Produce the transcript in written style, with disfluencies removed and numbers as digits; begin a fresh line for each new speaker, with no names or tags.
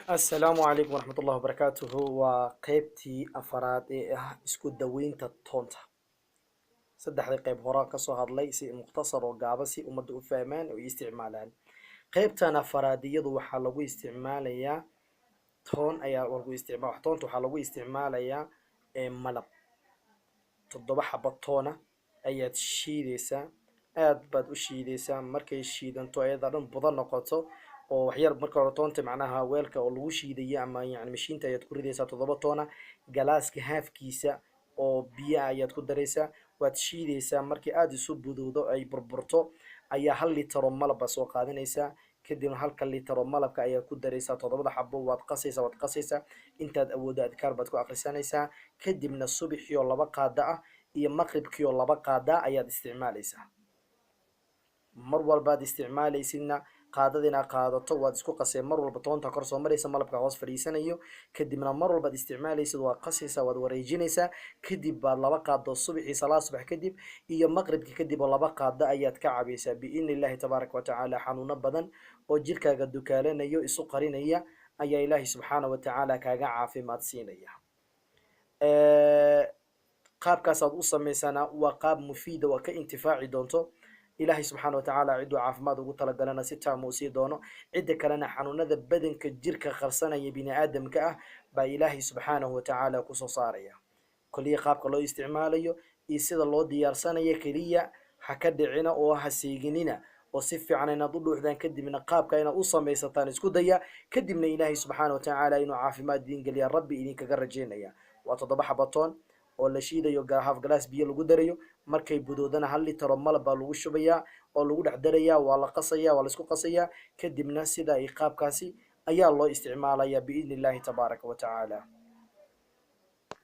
السلام عليكم ورحمة الله وبركاته وقيبتي أفراد اسكو دوينتا تونتا صدح قيب هراء كسو هادلي سي مختصر وقابسي ومدو فاهمان ويستعمالان قيبتنا فرادية وحا لغو استعماليا تون ايا لغو استعمال تونت وحا لغو استعماليا ملب تضبح حبطونا ايا تشيديسا aad baad u shiidaysaa markay shiidanto ayada dhan badan noqoto oo waxyar marka hore toonta macnaha weelka oo lagu shiidayo ama yani mashiinta ayaad ku ridaysaa 7 toona galaaska haafkiisa oo biyo ayaad ku daraysaa waad shiidaysaa markii aad isu budowdo ay burburto ayaa 1 litir oo malab soo qaadanaysaa kadibna 1 litir oo malabka ayaa ku daraysaa 7 xabbo waad qasaysaa intaad awoodo adkaar baad ku akhrisanaysaa kadibna subaxiyo 2 qaada ah iyo maqribkiyo 2 qaada ayaad isticmaalaysaa mar walbaad isticmaalaysidna qaadadina qaadato waad isku qasay mar walba toonta kor soo maraysa malabka hoos fariisanayo kadibna mar walbaad isticmaalaysid waa qasaysaa waad wareejinaysaa kadib baad 2 qaado subaxii salaad subax kadib iyo maqribkii kadib 2 qaado ayaad ka cabaysaa biidnillahi tabaaraka wa tacaala xanuuno badan oo jirkaaga dukaalanayo isu qarinaya ayaa ilaahi subxaanahu wa tacaala kaaga caafimaad siinaya qaabkaas aad u samaysana waa qaab mufiida waa ka intifaaci doonto إلهي سبحانه وتعالى عدو عافماد ugu talagalana si taam u sii doono cid kalena xanuunada badanka jirka qarsanaya bini aadamka ah ba Ilaahi subhanahu wa ta'ala ku soo saaraya kulli qaabka loo isticmaalayo iyo sida loo diyaarsanayo kaliya ha ka dhicina oo ha seeginina oo si fiican inaad u dhuuxdaan kadibna qaabka inaad u samaysataan isku daya kadibna Ilaahi subhanahu wa ta'ala inuu caafimaad idin galiya rabbi idinka rajeynaya waa 7 xabatoon oo la shiidayo half glass biyo lagu darayo markay budoodana 1 litir oo malab lagu shubaya oo lagu dhex daraya waa la qasaya waa la isku qasaya kadibna sida ay qaabkaasi ayaa loo isticmaalaya biidnillahi tabaaraka wa tacaala